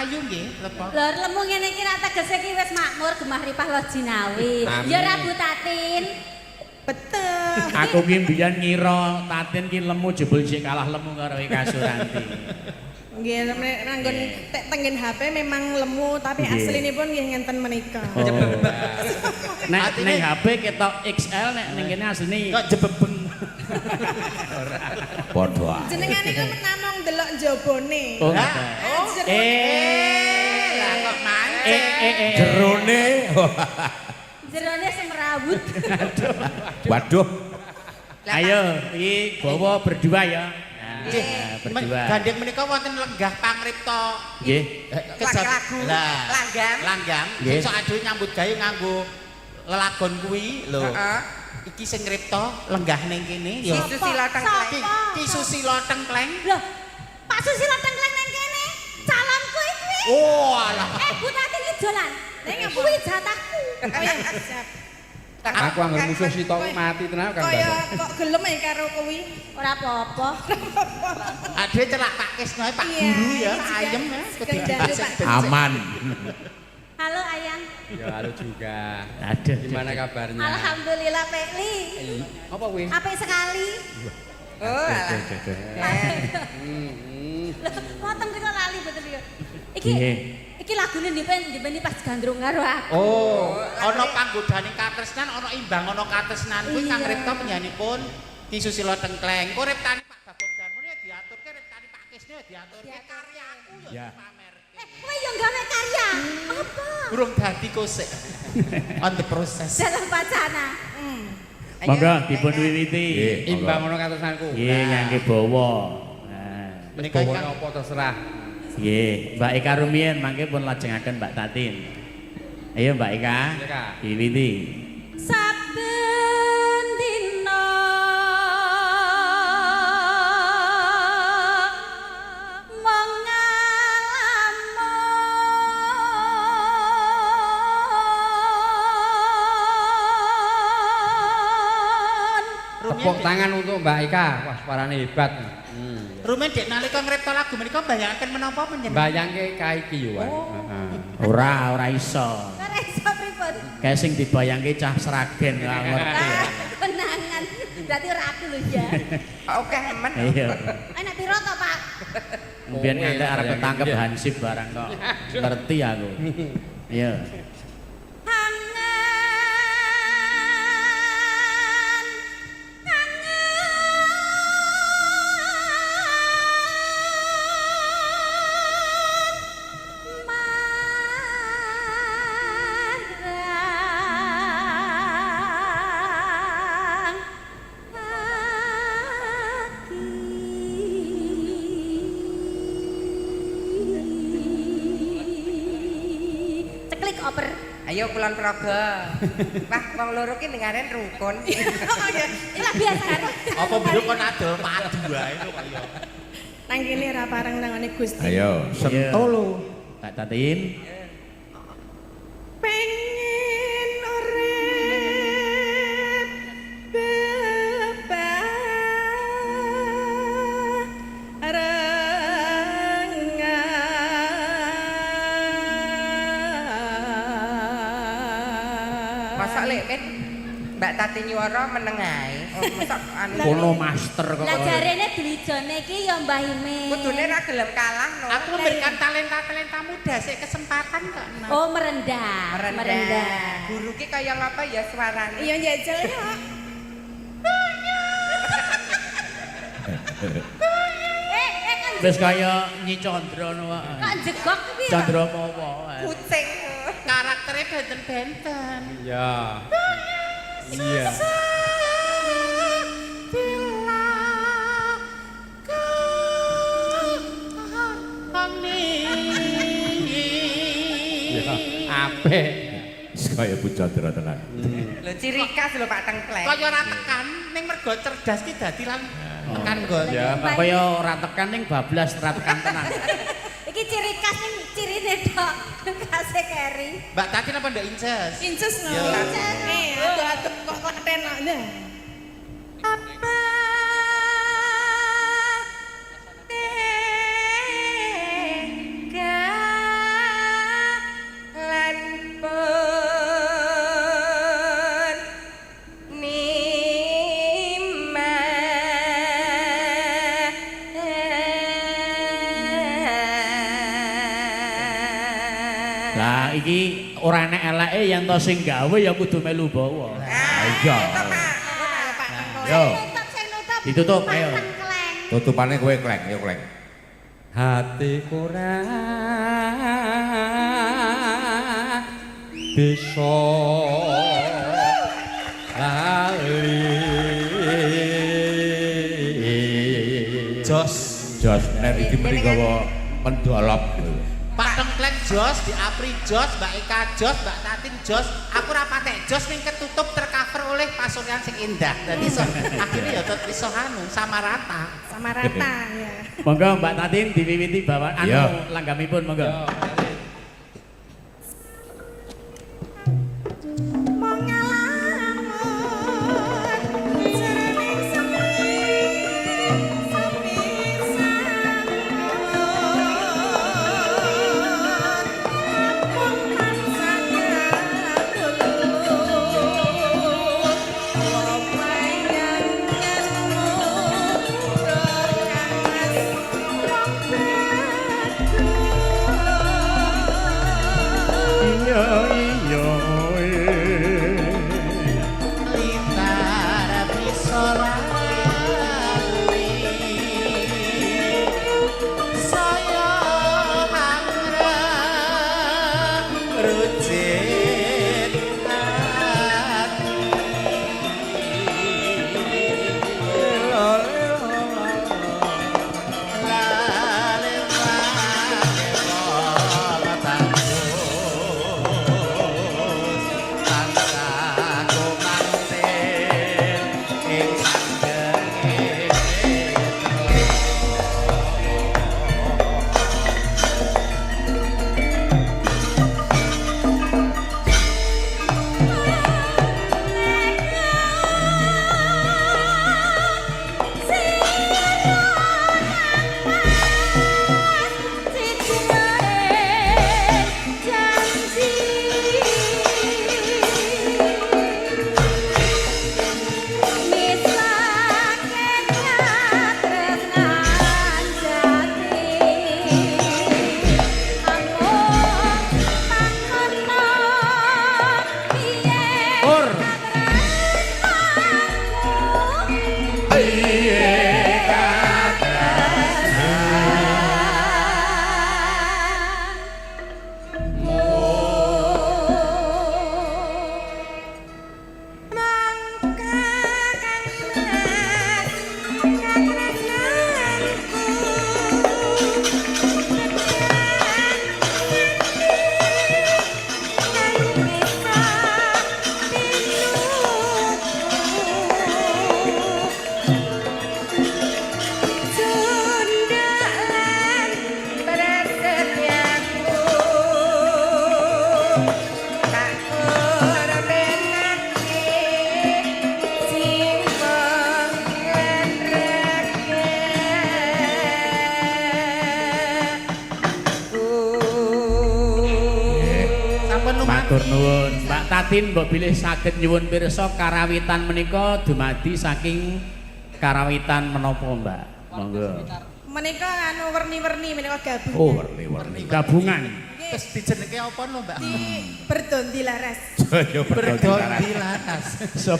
Ayu nggih, lepo. Lho lemu ngene iki ra tegese iki wis makmur gemah ripah lo jinawi. Ya ra Bu Tatin. Betul. Aku ki mbiyen ngira Tatin ki lemu jebul sik kalah lemu karo Eka Suranti. Nggih, nanggon tek tenggen HP memang lemu tapi aslinipun nggih ngenten menika. Nek ning HP ketok XL nek ning kene asline Kok jebebeng. padha ae. Jenengan niku namung delok njabane. Oh, Lah, lah kok mancing. Jerone. Jerone semrawut. Waduh. Ayo, iki bawa berdua ya. Nggih, berdua. gandeng menika wonten lenggah pangripta. Nggih. Lagu langgang. Nggih. Sesuk aduh nyambut gawe nganggo lelagon kuwi lho. Iki sing ngripta lenggah ning kene ya. Ki Susilo Tengkleng. Ki Susilo Tengkleng. Loh, Pak Susilo Tengkleng nang kene. Calonku iki. Oh, alah. Bu Tatin iki dolan. Nek kuwi jatahku. Oh ya, siap. Aku anggar musuh si tok mati tenan kan. Kaya kok gelem ya karo kuwi. Ora apa-apa. Aduh celak Pak Kisno Pak Guru ya, ayem ya. Aman. Halo Ayang. Ya halo juga. Aduh. Gimana kabarnya? Alhamdulillah Pekli. Apa kuwi? Apik sekali. Oh, alah. Motong kita lali betul ya. Iki lagune dipeni pas gandrung karo aku. Oh, ana panggodane katresnan, ana imbang ana katresnan kuwi kang ripta penyanipun Ki Susilo Tengkleng. Kok riptane Pak Bagong Darmono ya diaturke, riptane Pak Kisno ya diaturke karyaku ya dipamerke. Kowe yo gawe karya. Apa? Burung dadi kosek. On the process. Dalam wacana. Monggo dipun wiwiti. Imbang ngono katesanku. Nggih, ngangge bawa. Nah, Menika Bawa ingkang apa terserah. nggih, Mbak Eka rumiyin mangke pun lajengaken Mbak Tatin. Ayo Mbak Eka. Iya, Kak. Wiwiti. Saben dina Tepuk tangan untuk Mbak Eka. Wah, suarane hebat. Rumen dek nalika ngripta lagu menika mbayangken menapa panjenengan? Bayangke kae iki yo wae. Ora iso. ora iso pripun. Kayak sing dibayangke cah Sragen ora ngerti. Kenangan. Berarti ora aku lho ya. Oke, men. Iya. Enak piro to, Pak? Mbiyen nganti arep ketangkep hansip barang kok. Ngerti aku. Iya. Ayo Kulon Progo. Wah, wong loro ki dengaren rukun. Oh iya, ilah biasa kan. Apa biro kon adol padu wae kok kaya. Nang kene ra pareng nangane Gusti. Ayo, sentolo. Mbak Tatin. Pengen urip Masa lek Mbak Tati nyuara meneng ae. Oh, mosok anu. Kono master kok. Lah jarene Dwijone iki ya Mbah Ime. Kudune ra gelem kalah no. Aku memberikan talenta-talenta muda sik kesempatan kok. Oh merendah. Guru ki kaya ngapa ya suarane. Iya njajal ya. Kan Wis kaya Nyi Chandra no wae. kok jegok kuwi. Chandra mawa wae. Kucing. Karaktere benten-benten. Iya. Iya. Iya. Apik. Kaya Bu Chandra tenan. Lho ciri khas lho Pak Tengkleng. Kaya ora tekan ning mergo cerdas ki dadi lan tekan nggon. Ya, kaya ora tekan ning bablas ora tekan tenan. Iki ciri khas ning cirine tok. Khase keri. Mbak Tati apa ndak inces? Inces no. Ya. Atuh kok konten no. Apa tega Lah iki ora enek eleke yen to sing gawe ya kudu melu bawa. Iya. Yo, Sing nutup. Ditutup ayo. Mantan keleng. tutupane kowe kleng, yo kleng. Hati ora bisa lali. Jos nek iki mriko mendolop. Pak Tengkleng jos, Di Apri jos, Mbak Eka jos, Mbak Tatin jos. Aku ora patek jos ning ketutup tercover oleh pasuryan sing indah. Dadi iso akhirnya ya tetep iso anu sama rata. Sama rata ya. Monggo Mbak Tatin diwiwiti bawa Iya. anu langgamipun monggo. Mong ngalamun jroning sepi Iya iya. Litar bisa lali. Saya hangrang rucin hati. Lale male pola tanggus tansah kumanten ing sanggenge Pur. sampun Matur lumati. nuwun. Mbak Tatin mbok bilih saged nyuwun pirsa karawitan menika dumadi saking karawitan menapa, Mbak? Monggo. Menika anu werni-werni menika gabungan. Oh, warni-warni gabungan. Terus dijenenge apa lho, Mbak? Berdondi laras. Yo berdondi laras. Berdondi laras. So